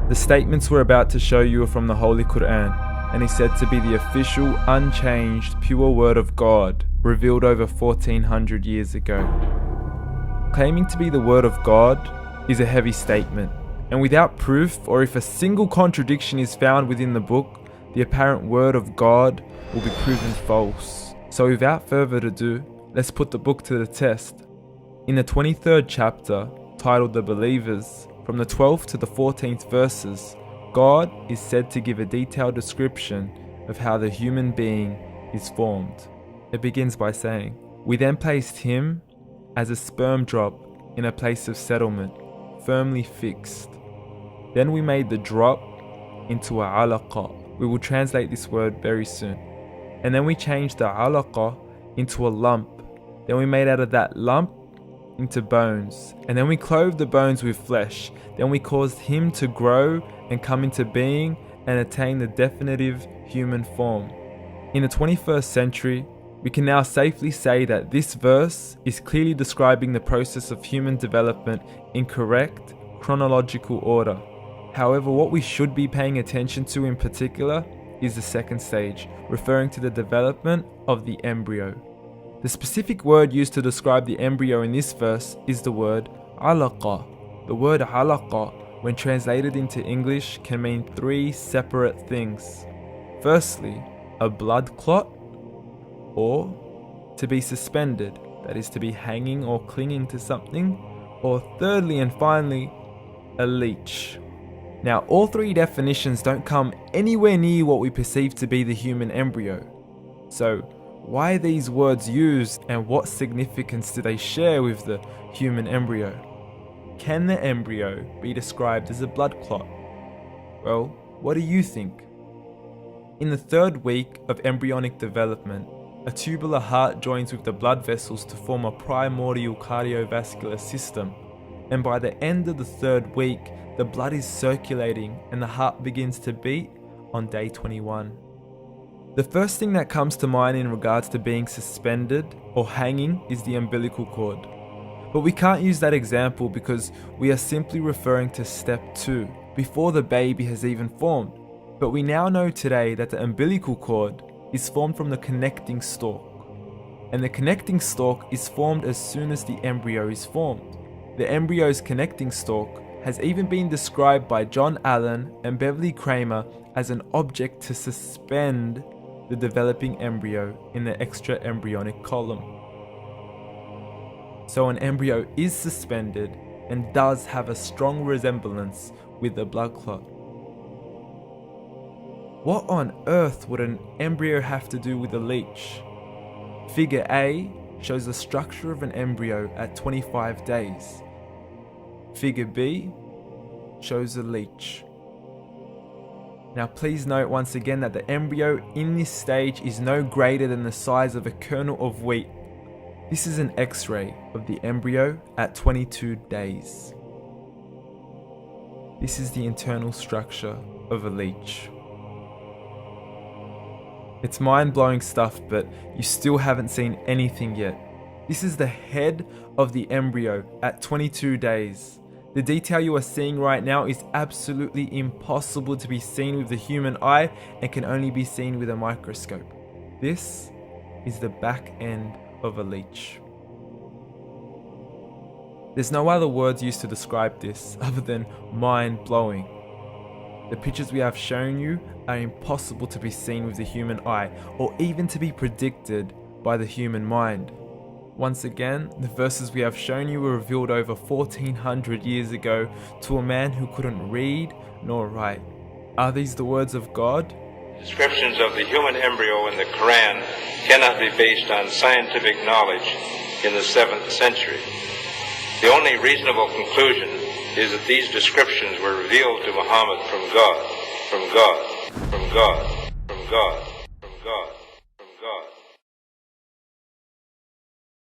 The statements we're about to show you are from the Holy Quran, and is said to be the official, unchanged, pure word of God, revealed over 1400 years ago. Claiming to be the word of God is a heavy statement, and without proof, or if a single contradiction is found within the book, the apparent word of God will be proven false. So without further ado, let's put the book to the test. In the 23rd chapter, titled The Believers, from the 12th to the 14th verses, God is said to give a detailed description of how the human being is formed. It begins by saying, "We then placed him as a sperm drop in a place of settlement, firmly fixed. Then we made the drop into a alaqa." We will translate this word very soon. "And then we changed the alaqa into a lump. Then we made out of that lump into bones. And then we clothed the bones with flesh. Then we caused him to grow and come into being and attain the definitive human form." In the 21st century, we can now safely say that this verse is clearly describing the process of human development in correct chronological order. However, what we should be paying attention to in particular is the second stage, referring to the development of the embryo. The specific word used to describe the embryo in this verse is the word alaqa. The word alaqa, when translated into English, can mean three separate things. Firstly, a blood clot, or to be suspended, that is to be hanging or clinging to something, or thirdly and finally, a leech. Now, all three definitions don't come anywhere near what we perceive to be the human embryo. So, why are these words used, and what significance do they share with the human embryo? Can the embryo be described as a blood clot? Well, what do you think? In the third week of embryonic development, a tubular heart joins with the blood vessels to form a primordial cardiovascular system, and by the end of the third week, the blood is circulating and the heart begins to beat on day 21. The first thing that comes to mind in regards to being suspended or hanging is the umbilical cord. But we can't use that example because we are simply referring to step 2, before the baby has even formed. But we now know today that the umbilical cord is formed from the connecting stalk. And the connecting stalk is formed as soon as the embryo is formed. The embryo's connecting stalk has even been described by John Allen and Beverly Kramer as an object to suspend the developing embryo in the extra-embryonic column. So an embryo is suspended and does have a strong resemblance with a blood clot. What on earth would an embryo have to do with a leech? Figure A shows the structure of an embryo at 25 days. Figure B shows a leech. Now please note once again that the embryo in this stage is no greater than the size of a kernel of wheat. This is an X-ray of the embryo at 22 days. This is the internal structure of a leech. It's mind-blowing stuff, but you still haven't seen anything yet. This is the head of the embryo at 22 days. The detail you are seeing right now is absolutely impossible to be seen with the human eye and can only be seen with a microscope. This is the back end of a leech. There's no other words used to describe this other than mind-blowing. The pictures we have shown you are impossible to be seen with the human eye or even to be predicted by the human mind. Once again, the verses we have shown you were revealed over 1400 years ago to a man who couldn't read nor write. Are these the words of God? Descriptions of the human embryo in the Quran cannot be based on scientific knowledge in the 7th century. The only reasonable conclusion is that these descriptions were revealed to Muhammad from God, from God, from God, from God.